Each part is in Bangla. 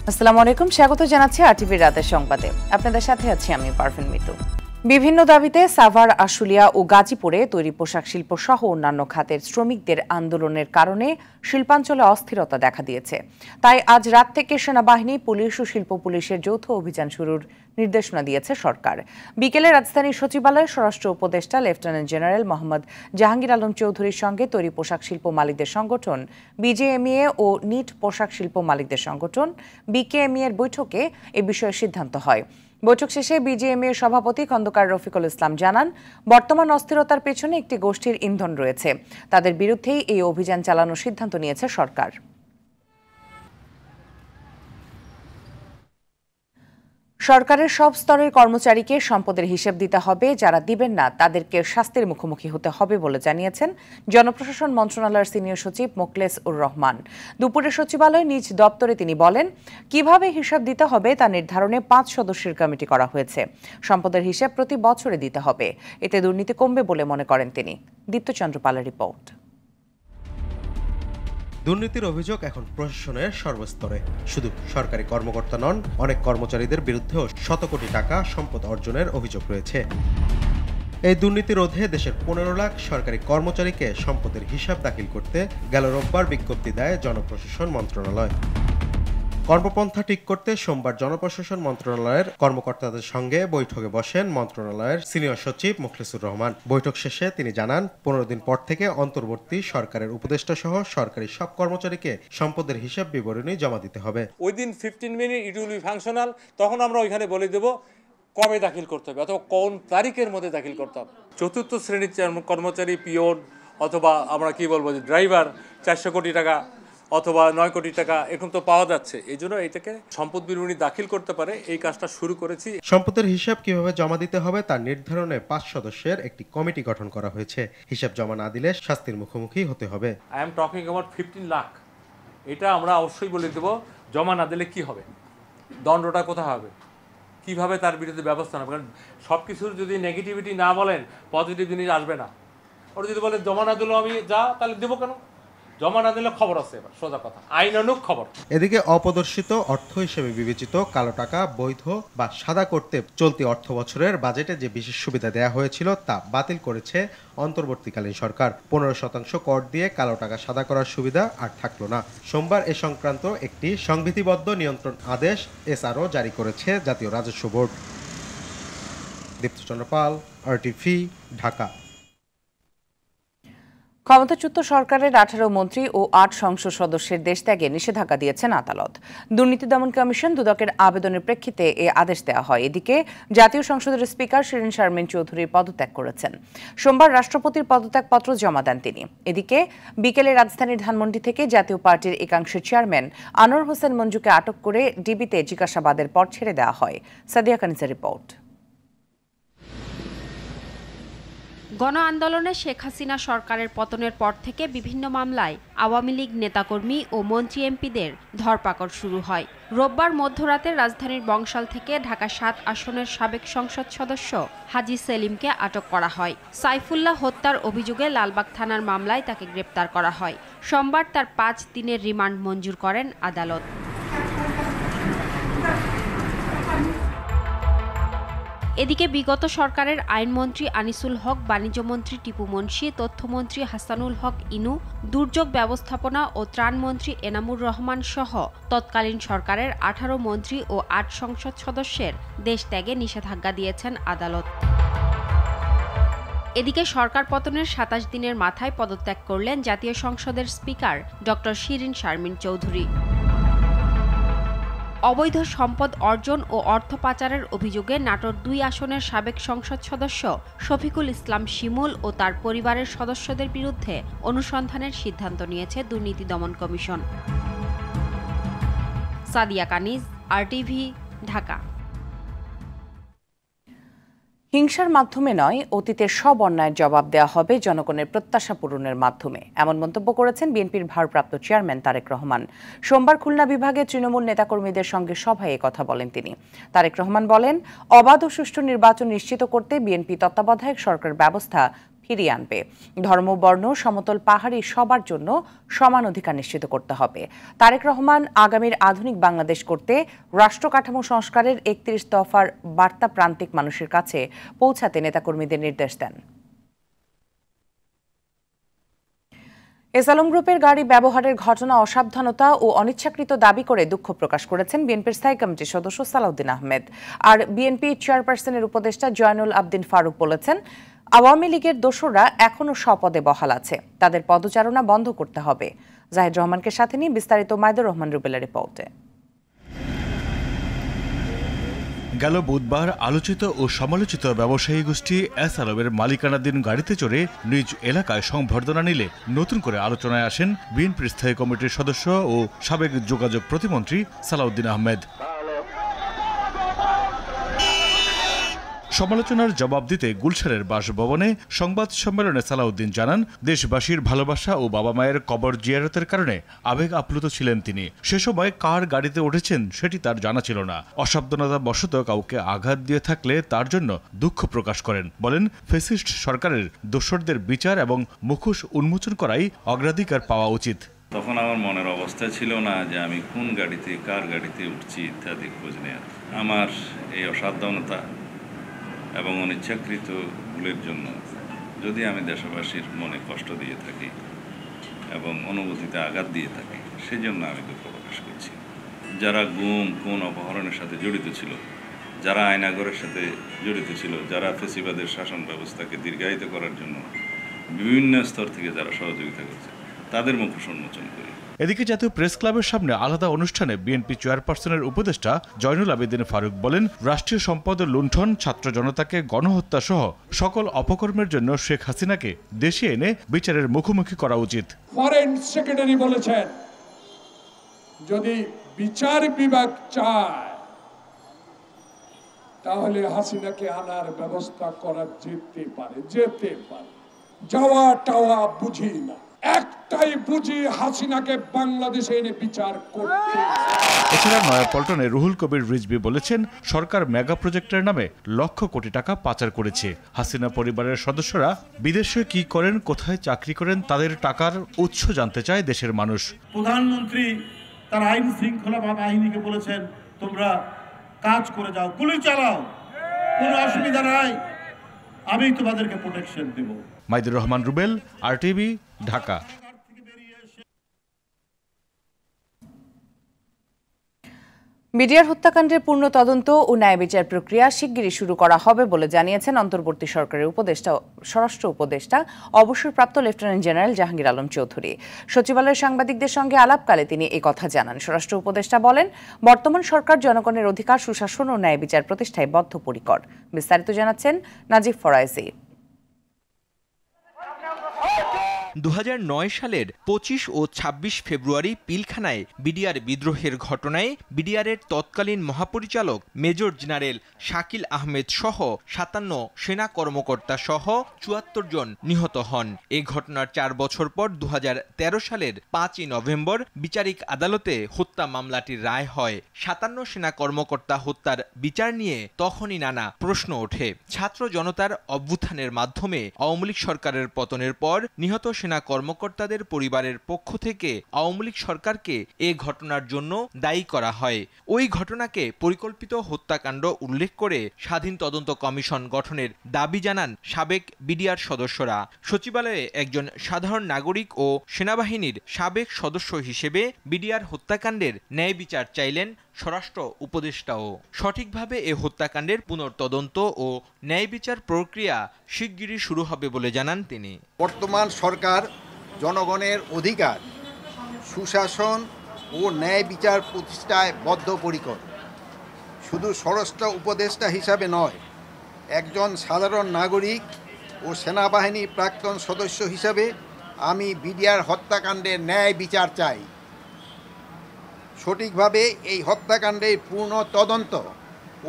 আসসালামু আলাইকুম, স্বাগত জানাচ্ছি আরটিভির রাতের সংবাদে। আপনাদের সাথে আছি আমি পারভিন মিতু। বিভিন্ন দাবিতে সাভার, আশুলিয়া ও গাজীপুরে তৈরি পোশাক শিল্প সহ অন্যান্য খাতের শ্রমিকদের আন্দোলনের কারণে শিল্পাঞ্চলে অস্থিরতা দেখা দিয়েছে। তাই আজ রাত থেকে সেনাবাহিনী, পুলিশ ও শিল্প পুলিশের যৌথ অভিযান শুরুর নির্দেশনা দিয়েছে সরকার। বিকেলে রাজধানীর সচিবালয়ে স্বরাষ্ট্র উপদেষ্টা লেফটেন্যান্ট জেনারেল মোহাম্মদ জাহাঙ্গীর আলম চৌধুরীর সঙ্গে তৈরি পোশাক শিল্প মালিকদের সংগঠন বিজেএমইএ ও নিট পোশাক শিল্প মালিকদের সংগঠন বিকেএমইএর বৈঠকে এ বিষয়ে সিদ্ধান্ত হয়। বৈঠক শেষে বিজেএমইএর সভাপতি খন্দকার রফিকুল ইসলাম জানান, বর্তমান অস্থিরতার পেছনে একটি গোষ্ঠীর ইন্ধন রয়েছে। তাদের বিরুদ্ধেই এই অভিযান চালানোর সিদ্ধান্ত নিয়েছে সরকার। সরকারের সব স্তরের কর্মচারীকে সম্পদের হিসেব দিতে হবে, যারা দিবেন না তাদেরকে শাস্তির মুখোমুখি হতে হবে বলে জানিয়েছেন জনপ্রশাসন মন্ত্রণালয়ের সিনিয়র সচিব মোখলেস উর রহমান। দুপুরে সচিবালয়ে নিজ দপ্তরে তিনি বলেন, কিভাবে হিসাব দিতে হবে তা নির্ধারণে 5 সদস্যের কমিটি করা হয়েছে। সম্পদের হিসাব প্রতি বছরে দিতে হবে, এতে দুর্নীতি কমবে বলে মনে করেন তিনি। দীপ্তচন্দ্র পালের রিপোর্ট। দুর্নীতির অভিযোগ এখন প্রশাসনের সর্বস্তরে। শুধু সরকারি কর্মকর্তা নন, অনেক কর্মচারীদের বিরুদ্ধেও শত কোটি টাকা সম্পদ অর্জনের অভিযোগ রয়েছে। এই দুর্নীতি রোধে দেশের 15 লাখ সরকারি কর্মচারীকে সম্পদের হিসাব দাখিল করতে গেল রোববার বিজ্ঞপ্তি দেয় জনপ্রশাসন মন্ত্রণালয়। কর্মপন্থা ঠিক করতে সোমবার জনপ্রশাসন মন্ত্রণালয়ের কর্মকর্তাদের সঙ্গে বৈঠকে বসেন মন্ত্রণালয়ের সিনিয়র সচিব মোখলেসুর রহমান। বৈঠক শেষে তিনি জানান, 15 দিন পর থেকে অন্তর্বর্তী সরকারের উপদেষ্টা সহ সরকারি সব কর্মচারীকে সম্পদের হিসাব বিবরণী জমা দিতে হবে। ওই দিন 15 minute it will be functional. তখন আমরা ওইখানে বলে দেব কবে দাখিল করতে হবে অথবা কোন তারিখের মধ্যে দাখিল করতে হবে। চতুর্থ শ্রেণীর কর্মচারী, পিওন অথবা আমরা কি বলবো যে ড্রাইভার 400 কোটি টাকা অথবা 9 কোটি টাকা এরকম তো পাওয়া যাচ্ছে। এই জন্য এটাকে সম্পদ বিবরণী দাখিল করতে পারে, এই কাজটা শুরু করেছি। সম্পদের হিসাব কিভাবে জমা দিতে হবে তার নির্ধারণে 5 সদস্যের একটি কমিটি গঠন করা হয়েছে। হিসাব জমা না দিলে শাস্তির মুখোমুখি হতে হবে। I am talking about 15 lakh. এটা আমরা অবশ্যই বলে দেব, জমা না দিলে কি হবে, দণ্ডটা কোথায় হবে, কিভাবে তার বিরুদ্ধে ব্যবস্থা নেবে। কারণ সব কিছুর যদি নেগেটিভিটি না বলেন, পজিটিভ জিনিস আসবে না। ওরা যদি বলে জমা না দিলেও আমি যা, তাহলে দেবো কেন? জমা না দিলে খবর আছে, এবার সোজা কথা, আইনানুগ খবর। এদিকে অপ্রদর্শিত অর্থ হিসেবে বিবেচিত কালো টাকা বৈধ বা সাদা করতে চলতি অর্থ বছরের বাজেটে যে বিশেষ সুবিধা দেওয়া হয়েছিল তা বাতিল করেছে অন্তর্বর্তীকালীন সরকার। 15% কর দিয়ে কালো টাকা সাদা করার সুবিধা আর থাকলো না। সোমবার এ সংক্রান্ত একটি সংবিধিবদ্ধ নিয়ন্ত্রণ আদেশ এসআরও জারি করেছে জাতীয় রাজস্ব বোর্ড। দীপ্তচন্দ্র পাল, আরটিভি, ঢাকা। ক্ষমতাচ্যুত সরকারের 18 মন্ত্রী ও 8 সংসদ সদস্যের দেশত্যাগে নিষেধাজ্ঞা দিয়েছেন আদালত। দুর্নীতি দমন কমিশন দুদকের আবেদনের প্রেক্ষিতে এ আদেশ দেওয়া হয়। এদিকে জাতীয় সংসদের স্পিকার শিরিন শারমিন চৌধুরী পদত্যাগ করেছেন। সোমবার রাষ্ট্রপতির পদত্যাগপত্র জমা দেন তিনি। এদিকে বিকেলে রাজধানীর ধানমন্ডি থেকে জাতীয় পার্টির একাংশের চেয়ারম্যান আনোয়ার হোসেন মঞ্জুকে আটক করে ডিবিতে জিজ্ঞাসাবাদের পর ছেড়ে দেওয়া হয়। সাদিয়া কানিসের রিপোর্ট। গণ আন্দোলনে শেখ হাসিনা সরকারের পতনের পর থেকে বিভিন্ন মামলায় আওয়ামী লীগ নেতাকর্মী ও মন্ত্রী এমপিদের ধরপাকড় শুরু হয়। রোববার মধ্যরাতে রাজধানীর বংশাল থেকে ঢাকা 7 আসনের সাবেক সংসদ সদস্য হাজী সেলিমকে আটক করা হয়। সাইফুল্লাহ হত্যার অভিযোগে লালবাগ থানার মামলায় তাকে গ্রেপ্তার করা হয়। সোমবার তার 5 দিনের রিমান্ড মঞ্জুর করেন আদালত। এদিকে বিগত সরকারের আইনমন্ত্রী আনিসুল হক, বাণিজ্যমন্ত্রী টিপু মুনশি, তথ্যমন্ত্রী হাসানুল হক ইনু, দুর্যোগ ব্যবস্থাপনা ও ত্রাণমন্ত্রী এনামুর রহমান সহ তৎকালীন সরকারের 18 মন্ত্রী ও 8 সংসদ সদস্যের দেশত্যাগে নিষেধাজ্ঞা দিয়েছেন আদালত। এদিকে সরকার পতনের 27 দিনের মাথায় পদত্যাগ করলেন জাতীয় সংসদের স্পিকার ডক্টর শিরিন শারমিন চৌধুরী। অবৈধ সম্পদ অর্জন ও অর্থ পাচারের অভিযোগে নাটোর 2 আসনের সাবেক সংসদ সদস্য শফিকুল ইসলাম শিমুল ও তার পরিবারের সদস্যদের বিরুদ্ধে অনুসন্ধানের সিদ্ধান্ত নিয়েছে দুর্নীতি দমন কমিশন। সাদিয়া কানিজ, আরটিভি, ঢাকা। হিংসার মাধ্যমে নয়, অতীতের সব অন্যায়ের জবাব দেওয়া হবে জনগণের প্রত্যাশা পূরণের মাধ্যমে, এমন মন্তব্য করেছেন বিএনপির ভারপ্রাপ্ত চেয়ারম্যান তারেক রহমান। সোমবার খুলনা বিভাগে তৃণমূল নেতাকর্মীদের সঙ্গে সভায় কথা বলেন তিনি। তারেক রহমান বলেন, অবাধ ও সুষ্ঠু নির্বাচন নিশ্চিত করতে বিএনপি তত্ত্বাবধায়ক সরকার ব্যবস্থা ফিরিয়ে আনবে। ধর্ম, বর্ণ, সমতল পাহাড়ি সবার জন্য সমান অধিকার নিশ্চিত করতে হবে। তারেক রহমান আগামীর আধুনিক বাংলাদেশ করতে রাষ্ট্র কাঠামো সংস্কারের ৩১ দফার বার্তা প্রান্তিক মানুষের কাছে পৌঁছাতে নেতাকর্মীদের নির্দেশ দেন। এসালম গ্রুপের গাড়ি ব্যবহারের ঘটনা অসাবধানতা ও অনিচ্ছাকৃত দাবি করে দুঃখ প্রকাশ করেছেন বিএনপির স্থায়ী কমিটির সদস্য সালাউদ্দিন আহমেদ। আর বিএনপি চেয়ারপারসনের উপদেষ্টা জয়নুল আবদিন ফারুক বলেছেন, আওয়ামী লীগের দোসররা এখনো স্বপদে বহাল আছে, তাদের পদচারণা বন্ধ করতে হবে। জাহিদ রহমানকে সাথে নিয়ে বিস্তারিত মাইদুর রহমান রুবেলের রিপোর্টে। গেল বুধবার আলোচিত ও সমালোচিত ব্যবসায়ী গোষ্ঠী এসালমের মালিকানাধীন গাড়িতে চড়ে নিজ এলাকায় সংবর্ধনা নিলে নতুন করে আলোচনায় আসেন বিএনপির স্থায়ী কমিটির সদস্য ও সাবেক যোগাযোগ প্রতিমন্ত্রী সালাউদ্দিন আহমেদ। সমালোচনার জবাব দিতে গুলশানের বাসভবনে সংবাদ সম্মেলনে সালাউদ্দিন জানান, দেশবাসীর ভালোবাসা ও বাবা মায়ের কবর জিয়ারতের কারণে আবেগ আপ্লুত ছিলেন তিনি। সে সময় কার গাড়িতে উঠেছেন সেটি তার জানা ছিল না। অসাবধানতা বশত কাউকে আঘাত দিয়ে থাকলে তার জন্য দুঃখ প্রকাশ করেন। বলেন, ফ্যাসিস্ট সরকারের দোসরদের বিচার এবং মুখোশ উন্মোচন করাই অগ্রাধিকার পাওয়া উচিত। তখন আমার মনের অবস্থা ছিল না যে আমি কোন গাড়িতে কার গাড়িতে উঠছি ইত্যাদি খোঁজ নেওয়া। আমার এই অসাবধানতা এবং অনিচ্ছাকৃত ভুলের জন্য যদি আমি দেশবাসীর মনে কষ্ট দিয়ে থাকি এবং অনুভূতিতে আঘাত দিয়ে থাকি, সেজন্য আমি দুঃখ প্রকাশ করছি। যারা গুম, খুন, অপহরণের সাথে জড়িত ছিল, যারা আয়নাঘরের সাথে জড়িত ছিল, যারা ফ্যাসিবাদের শাসন ব্যবস্থাকে দীর্ঘায়িত করার জন্য বিভিন্ন স্তর থেকে যারা সহযোগিতা করছে, তাদের মুখোশ উন্মোচন করি। এদিকে জাতীয় প্রেস ক্লাবের সামনে আলাদা অনুষ্ঠানে বিএনপি চেয়ারপারসনের উপদেষ্টা জয়নুল আবেদিন ফারুক বলেন, রাষ্ট্রীয় সম্পদের লুণ্ঠন, ছাত্র জনতাকে গণহত্যা সহ সকল অপকর্মের জন্য শেখ হাসিনাকে দেশে এনে বিচারের মুখোমুখি করা উচিত। ফরেন সেক্রেটারি বলেছেন, যদি বিচার বিভাগ চায় তাহলে হাসিনাকে আনার ব্যবস্থা করা যেতে পারে। যাওয়া টাওয়া বুঝি না, একটাই বুঝি, হাসিনাকে বাংলাদেশে এনে বিচার করতে। এছাড়া নয়াপল্টনে রুহুল কবির রিজভী বলেছেন, সরকার মেগা প্রজেক্টের নামে লক্ষ কোটি টাকা পাচার করেছে। হাসিনা পরিবারের সদস্যরা বিদেশে কি করেন, কোথায় চাকরি করেন, তাদের টাকার উৎস জানতে চায় দেশের মানুষ। প্রধানমন্ত্রী তার আইন শৃঙ্খলা বাহিনীকে বলেছেন, তোমরা কাজ করে যাও, গুলি চালাও, কোনো অসুবিধা নাই, আমি তোমাদেরকে প্রোটেকশন দেব। মাইদুর রহমান রুবেল, আরটিভি, ঢাকা। বিডিআর হত্যাকাণ্ডের পূর্ণ তদন্ত ও ন্যায় বিচার প্রক্রিয়া শিগগিরই শুরু করা হবে বলে জানিয়েছেন অন্তর্বর্তী সরকারের স্বরাষ্ট্র উপদেষ্টা অবসরপ্রাপ্ত লেফটেন্যান্ট জেনারেল জাহাঙ্গীর আলম চৌধুরী। সচিবালয়ের সাংবাদিকদের সঙ্গে আলাপকালে তিনি এই কথা জানান। স্বরাষ্ট্র উপদেষ্টা বলেন, বর্তমান সরকার জনগণের অধিকার, সুশাসন ও ন্যায় বিচার প্রতিষ্ঠায় বদ্ধপরিকর। বিস্তারিত জানাচ্ছেন নাজিব ফরাইজি। 2009 সালের 25 ও 26 ফেব্রুয়ারি পিলখানায় বিডিআর বিদ্রোহের ঘটনায় বিডিআরের তৎকালীন মহাপরিচালক মেজর জেনারেল শাকিল আহমেদ সহ 57 সেনা কর্মকর্তা সহ 74 জন নিহত হন। এই ঘটনার 4 বছর পর 2013 সালের 5ই নভেম্বর বিচারিক আদালতে হত্যা মামলাটির রায় হয়। 57 সেনা কর্মকর্তা হত্যার বিচার নিয়ে তখনই নানা প্রশ্ন ওঠে। ছাত্র জনতার অভ্যুত্থানের মাধ্যমে আওয়ামী লীগ সরকারের পতনের পর নিহত সেনা কর্মকর্তাদের পরিবারের পক্ষ থেকে আওয়ামী লীগ সরকারকে এ ঘটনার জন্য দায়ী করা হয়। ওই ঘটনাকে পরিকল্পিত হত্যাকাণ্ড উল্লেখ করে স্বাধীন তদন্ত কমিশন গঠনের দাবি জানান সাবেক বিডিআর সদস্যরা। সচিবালয়ে একজন সাধারণ নাগরিক ও সেনাবাহিনীর সাবেক সদস্য হিসেবে বিডিআর হত্যাকাণ্ডের ন্যায় বিচার চাইলেন স্বরাষ্ট্র উপদেষ্টাও। সঠিকভাবে এ হত্যাকাণ্ডের পুনর্তদন্ত ও ন্যায় বিচার প্রক্রিয়া শিগগিরই শুরু হবে বলে জানান তিনি। বর্তমান সরকার জনগণের অধিকার, সুশাসন ও ন্যায় বিচার প্রতিষ্ঠায় বদ্ধপরিকর। শুধু স্বরাষ্ট্র উপদেষ্টা হিসাবে নয়, একজন সাধারণ নাগরিক ও সেনাবাহিনীর প্রাক্তন সদস্য হিসাবে আমি বিডিআর হত্যাকাণ্ডের ন্যায় বিচার চাই। সঠিকভাবে এই হত্যাকাণ্ডের পূর্ণ তদন্ত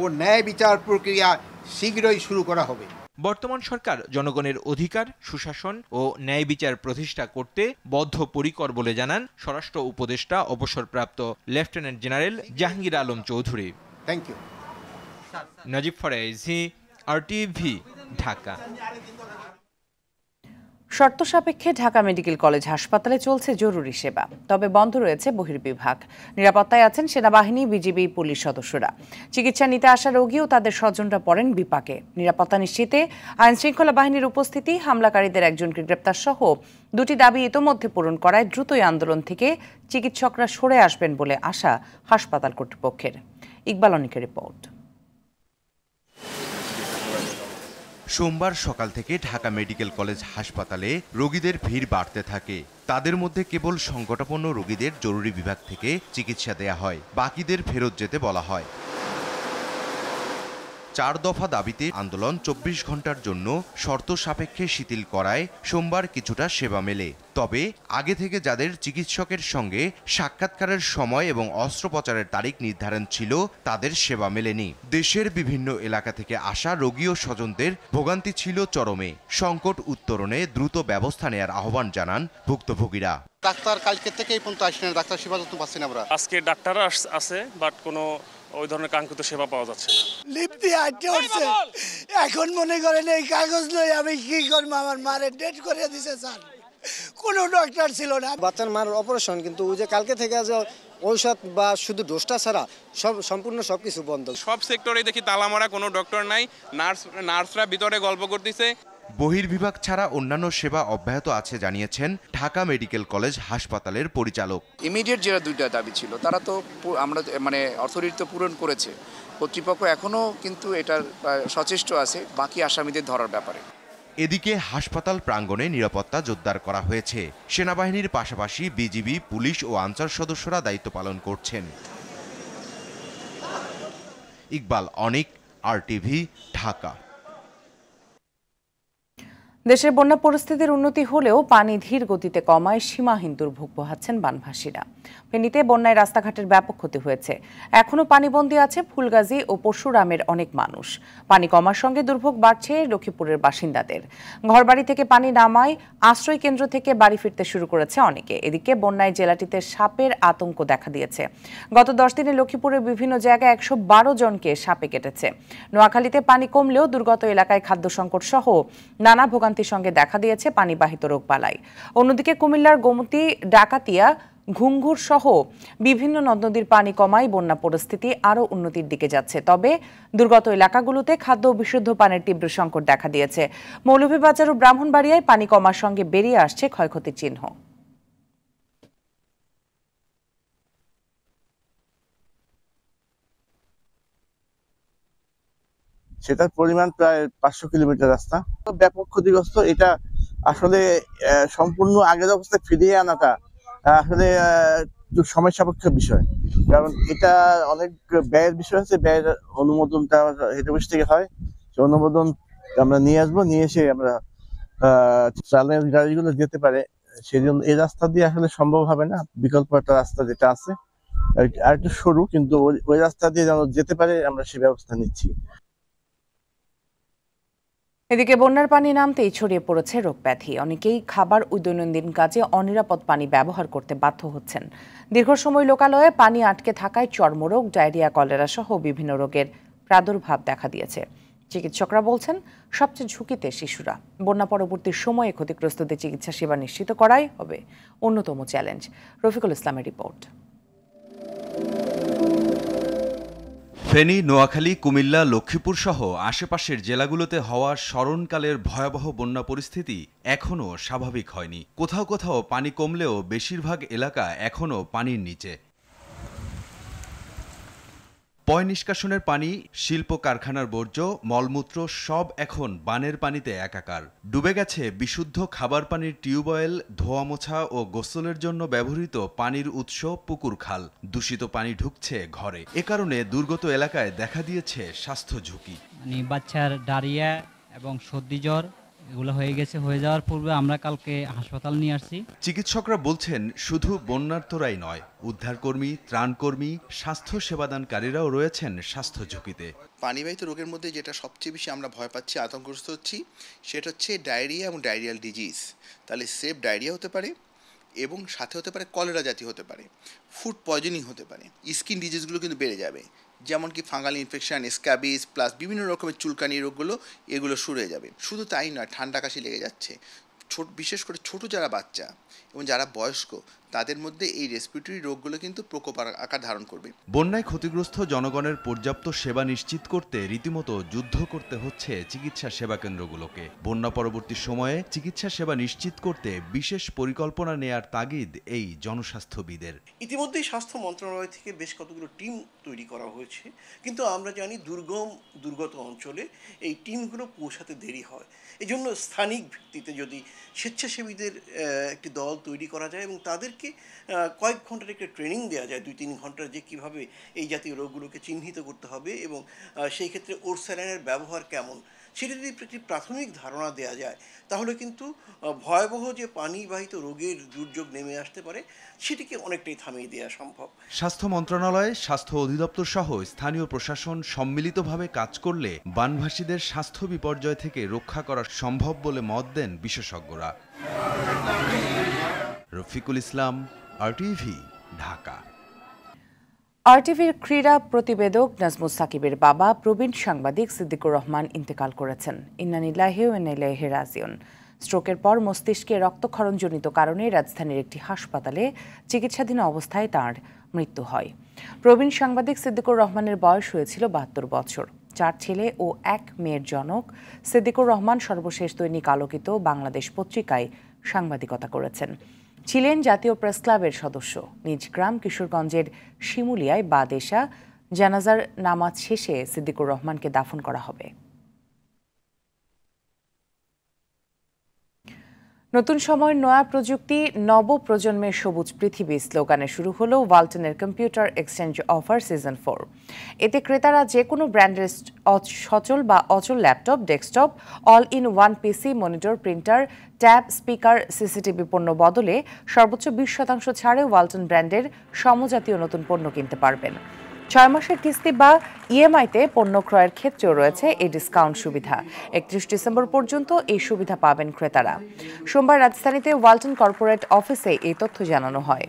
ও ন্যায় বিচার প্রক্রিয়া শীঘ্রই শুরু করা হবে। বর্তমান সরকার জনগণের অধিকার, সুশাসন ও ন্যায় বিচার প্রতিষ্ঠা করতে বদ্ধপরিকর বলে জানান স্বরাষ্ট্র উপদেষ্টা অবসরপ্রাপ্ত lieutenant general Jahangir Alam Chowdhury. Thank you. Najib Faraizi, RTV, Dhaka. শর্ত সাপেক্ষে ঢাকা মেডিকেল কলেজ হাসপাতালে চলছে জরুরি সেবা, তবে বন্ধ রয়েছে বহির্বিভাগ। নিরাপত্তায় আছেন সেনাবাহিনী, বিজিবি, পুলিশ সদস্যরা। চিকিৎসা নিতে আসা রোগী ও তাদের স্বজনরা পড়েন বিপাকে। নিরাপত্তা নিশ্চিতে আইনশৃঙ্খলা বাহিনীর উপস্থিতি, হামলাকারীদের একজনকে গ্রেপ্তার সহ দুটি দাবি ইতোমধ্যে পূরণ করায় দ্রুতই আন্দোলন থেকে চিকিৎসকরা সরে আসবেন বলে আশা হাসপাতাল কর্তৃপক্ষের। ইকবাল অনিকের রিপোর্ট। সোমবার সকাল থেকে ঢাকা মেডিকেল কলেজ হাসপাতালে রোগীদের ভিড় বাড়তে থাকে। তাদের মধ্যে কেবল সংকটাপন্ন রোগীদের জরুরি বিভাগ থেকে চিকিৎসা দেয়া হয়, বাকিদের ফেরত যেতে বলা হয়। 4 দফা দাবিতে আন্দোলন 24 ঘন্টার জন্য শর্ত সাপেক্ষে শিথিল করায় সোমবার কিছুটা সেবা মেলে। তবে আগে থেকে যাদের চিকিৎসকের সঙ্গে সাক্ষাৎকারের সময় এবং অস্ত্রোপচারের তারিখ নির্ধারণ ছিল, তাদের সেবা মেলেনি। দেশের বিভিন্ন এলাকা থেকে আসা রোগী ও স্বজনদের ভোগান্তি ছিল চরমে। সংকট উত্তরণে দ্রুত ব্যবস্থা নেওয়ার আহ্বান জানান ভুক্তভোগীরা। ডাক্তার কালকে থেকে এই পর্যন্ত আসেন, ডাক্তার সেবা যত্ন পাচ্ছি না আমরা। আজকে ডাক্তার আছে, বাট কোনো ওই ধরনের কাঙ্ক্ষিত সেবা পাওয়া যাচ্ছে না। লিপ দিয়ে আটকে উঠছে। এখন মনে করেন এই কাগজ লই আমি কি করবো, আমার মারে ডেট করে দিছে স্যার, কোনো ডক্টর ছিল না। বাচ্চার মার অপারেশন, কিন্তু ওই যে কালকে থেকে যে ঔষধ বা শুধু ডোজটা ছাড়া সম্পূর্ণ সবকিছু বন্ধ। সব সেক্টরে দেখি তালা মারা, কোনো ডক্টর নাই, নার্সরা ভিতরে গল্প করতেছে। বহির্বিভাগ ছাড়া অন্যান্য সেবা অব্যাহত আছে জানিয়েছেন ঢাকা মেডিকেল কলেজ হাসপাতালের পরিচালক। ইমিডিয়েট যেটা দুইটা দাবি ছিল তারা তো আমরা অথরিটি তো পূরণ করেছে, কর্তৃপক্ষ এখনও কিন্তু এটার সচেষ্ট আছে বাকি আসামিদের ধরার ব্যাপারে। এদিকে হাসপাতাল প্রাঙ্গণে নিরাপত্তা জোরদার করা হয়েছে। সেনাবাহিনীর পাশাপাশি বিজিবি, পুলিশ ও আনসার সদস্যরা দায়িত্ব পালন করছেন। ইকবাল অনিক, RTV, ঢাকা। দেশের বন্যা পরিস্থিতির উন্নতি হলেও পানি ধীর গতিতে কমায় সীমাহীন দুর্ভোগ পোহাচ্ছেন বানভাসীরা। ফেনীতে বন্যায় রাস্তাঘাটের ব্যাপক ক্ষতি হয়েছে। এখনও পানিবন্দী আছে ফুলগাজী ও পরশুরামের অনেক মানুষ। পানি কমার সঙ্গে দুর্ভোগ বাড়ছে লক্ষ্মীপুরের বাসিন্দাদের। ঘরবাড়ি থেকে পানি নামায় আশ্রয় কেন্দ্র থেকে বাড়ি ফিরতে শুরু করেছে অনেকে। এদিকে বন্যায় জেলাটিতে সাপের আতঙ্ক দেখা দিয়েছে। গত 10 দিনে লক্ষ্মীপুরের বিভিন্ন জায়গায় 112 জনকে সাপে কেটেছে। নোয়াখালীতে পানি কমলেও দুর্গত এলাকায় খাদ্য সংকট সহ নানা ভোগান্তির সঙ্গে দেখা দিয়েছে পানিবাহিত রোগবালাই। অন্যদিকে কুমিল্লার গোমতী, ডাকাতিয়া, ঘুঙ্গুর সহ বিভিন্ন নদ নদীর পানি কমায় বন্যা পরিস্থিতি আরও উন্নতির দিকে যাচ্ছে। তবে দুর্গত এলাকাগুলোতে খাদ্য ও বিশুদ্ধ পানির তীব্র সংকট দেখা দিয়েছে। মৌলভীবাজার ও ব্রাহ্মণবাড়িয়ায় পানি কমার সঙ্গে বেরিয়ে আসছে ক্ষয়ক্ষতির চিহ্ন। সেটার পরিমাণ প্রায় 500 কিলোমিটার রাস্তা, ব্যাপক ক্ষতিগ্রস্ত। এটা আসলে সম্পূর্ণ আগের অবস্থায় ফিরিয়ে আনাটা আসলে সময় সাপেক্ষ বিষয়, কারণ এটা অনেক ব্যয়ের বিষয় আছে। ব্যয়ের অনুমোদনটা হেড অফিস থেকে হয়, সেই অনুমোদন আমরা নিয়ে আসবো, নিয়ে এসে আমরা চালানের গাড়িগুলো যেতে পারে। সেই জন্য এই রাস্তা দিয়ে আসলে সম্ভব হবে না। বিকল্প একটা রাস্তা যেটা আছে আর একটু সরু, কিন্তু ওই রাস্তা দিয়ে যেন যেতে পারে আমরা সে ব্যবস্থা নিচ্ছি। এদিকে বন্যার পানি নামতেই ছড়িয়ে পড়েছে রোগ ব্যাধি। অনেকেই খাবার ও দৈনন্দিন কাজে অনিরাপদ পানি ব্যবহার করতে বাধ্য হচ্ছেন। দীর্ঘ সময় লোকালয়ে পানি আটকে থাকায় চর্মরোগ, ডায়রিয়া, কলেরা সহ বিভিন্ন রোগের প্রাদুর্ভাব দেখা দিয়েছে। চিকিৎসকরা বলছেন সবচেয়ে ঝুঁকিতে শিশুরা। বন্যা পরবর্তী সময়ে ক্ষতিগ্রস্তদের চিকিৎসা সেবা নিশ্চিত করাই হবে অন্যতম চ্যালেঞ্জ। রফিকুল ইসলামের রিপোর্ট। ফেনী, নোয়াখালী, কুমিল্লা, লক্ষ্মীপুর সহ আশেপাশের জেলাগুলোতে হওয়া স্মরণকালের ভয়াবহ বন্যা পরিস্থিতি এখনও স্বাভাবিক হয়নি। কোথাও কোথাও পানি কমলেও বেশিরভাগ এলাকা এখনও পানির নিচে। পয় নিষ্কাশনের পানি, শিল্প কারখানার বর্জ্য, মলমূত্র সব এখন বানের পানিতে একাকার। ডুবে গেছে বিশুদ্ধ খাবার পানির টিউবওয়েল, ধোয়া মোছা ও গোসলের জন্য ব্যবহৃত পানির উৎস, পুকুর, খাল। দূষিত পানি ঢুকছে ঘরে। এ কারণে দুর্গত এলাকায় দেখা দিয়েছে স্বাস্থ্য ঝুঁকি। বাচ্চার ডায়রিয়া এবং সর্দি জ্বর এগুলো হয়ে যাওয়ার পূর্বে আমরা কালকে হাসপাতাল নিয়ে আসছি। চিকিৎসকরা বলছেন শুধু বন্যার্তরাই নয়, উদ্ধারকর্মী, ত্রাণকর্মী, স্বাস্থ্য সেবাদানকারীরাও রয়েছেন স্বাস্থ্য ঝুঁকিতে। পানিবাহিত রোগের মধ্যে যেটা সবচেয়ে বেশি আমরা ভয় পাচ্ছি, আতঙ্কগ্রস্ত হচ্ছি, সেটা হচ্ছে ডায়রিয়া এবং ডায়রিয়াল ডিজিজ। তাহলে সেফ ডায়রিয়া হতে পারে এবং সাথে হতে পারে কলেরা জাতীয় হতে পারে, ফুড পয়জনিং হতে পারে। স্কিন ডিজিজগুলো কিন্তু বেড়ে যাবে, যেমন কি ফাঙ্গাল ইনফেকশন, স্ক্যাবিস, প্লাস বিভিন্ন রকমের চুলকানি রোগগুলো, এগুলো শুরু হয়ে যাবে। শুধু তাই নয়, ঠান্ডা কাশি লেগে যাচ্ছে, বিশেষ করে ছোট যারা বাচ্চা এবং যারা বয়স্ক তাদের মধ্যে এই রেসপিরেটরি রোগগুলো কিন্তু প্রকোপ আকার ধারণ করবে। বন্যায় ক্ষতিগ্রস্ত জনগণের পর্যাপ্ত সেবা নিশ্চিত করতে রীতিমতো যুদ্ধ করতে হচ্ছে চিকিৎসা সেবা কেন্দ্রগুলোকে। বন্যা পরবর্তী সময়ে চিকিৎসা সেবা নিশ্চিত করতে বিশেষ পরিকল্পনা নেয়ার তাগিদ এই জনস্বাস্থ্যবিদের। ইতিমধ্যেই স্বাস্থ্য মন্ত্রণালয় থেকে বেশ কতগুলো টিম তৈরি করা হয়েছে, কিন্তু আমরা জানি দুর্গত অঞ্চলে এই টিমগুলো পৌঁছাতে দেরি হয়। এই জন্য স্থানিক ভিত্তিতে যদি স্বেচ্ছাসেবীদের একটি দল তৈরি করা যায় এবং তাদেরকে কয়েক ঘন্টার একটা ট্রেনিং দেওয়া যায়, 2-3 ঘন্টার, যে কীভাবে এই জাতীয় রোগগুলোকে চিহ্নিত করতে হবে এবং সেই ক্ষেত্রে ওরস্যালাইনের ব্যবহার কেমন, সেটা যদি একটি প্রাথমিক ধারণা দেওয়া যায় তাহলে কিন্তু ভয়াবহ যে পানিবাহিত রোগের দুর্যোগ নেমে আসতে পারে সেটিকে অনেকটাই থামিয়ে দেওয়া সম্ভব। স্বাস্থ্য মন্ত্রণালয়, স্বাস্থ্য অধিদপ্তর সহ স্থানীয় প্রশাসন সম্মিলিতভাবে কাজ করলে বানভাসীদের স্বাস্থ্য বিপর্যয় থেকে রক্ষা করা সম্ভব বলে মত দেন বিশেষজ্ঞরা। রফিকুল ইসলাম, RTV, ঢাকা। RTVর ক্রীড়া প্রতিবেদক নাজমুস সাকিবের বাবা প্রবীণ সাংবাদিক সিদ্দিকুর রহমান ইন্তেকাল করেছেন। ইন্না লিল্লাহি ওয়া ইন্না ইলাইহি রাজিউন। স্ট্রোকের পর মস্তিষ্কে রক্তক্ষরণজনিত কারণে রাজধানীর একটি হাসপাতালে চিকিৎসাধীন অবস্থায় তাঁর মৃত্যু হয়। প্রবীণ সাংবাদিক সিদ্দিকুর রহমানের বয়স হয়েছিল 72 বছর। 4 ছেলে ও 1 মেয়ের জনক সিদ্দিকুর রহমান সর্বশেষ দৈনিক আলোকিত বাংলাদেশ পত্রিকায় সাংবাদিকতা করেছেন। ছিলেন জাতীয় প্রেস ক্লাবের সদস্য। নিজ গ্রাম কিশোরগঞ্জের শিমুলিয়ায় বাদেশা জানাজার নামাজ শেষে সিদ্দিকুর রহমানকে দাফন করা হবে। নতুন সময়ের নয়া প্রযুক্তি, নব প্রজন্মের সবুজ পৃথিবী স্লোগানে শুরু হলো ওয়ালটনের কম্পিউটার এক্সচেঞ্জ অফার সিজন 4। এতে ক্রেতারা যে কোনো ব্র্যান্ডের সচল বা অচল laptop, desktop, all in one PC, monitor, printer, tab, speaker, CCTV পণ্য বদলে সর্বোচ্চ 20% ছাড়ে ওয়ালটন ব্র্যান্ডের সমজাতীয় নতুন পণ্য কিনতে পারবেন। 6 মাসের কিস্তি বা ইএমআইতে পণ্য ক্রয়ের ক্ষেত্রেও রয়েছে এই ডিসকাউন্ট সুবিধা। 31 ডিসেম্বর পর্যন্ত এই সুবিধা পাবেন ক্রেতারা। সোমবার রাজধানীতে ওয়ালটন কর্পোরেট অফিসে এই তথ্য জানানো হয়।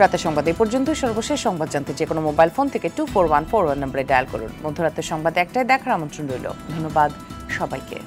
রাতের সংবাদ এই পর্যন্ত। সর্বশেষ সংবাদ জানতে যে কোনো মোবাইল ফোন থেকে 24141 নম্বরে ডায়াল করুন। মধ্যরাতের সংবাদ একটাই দেখার আমন্ত্রণ রইল। ধন্যবাদ সবাইকে।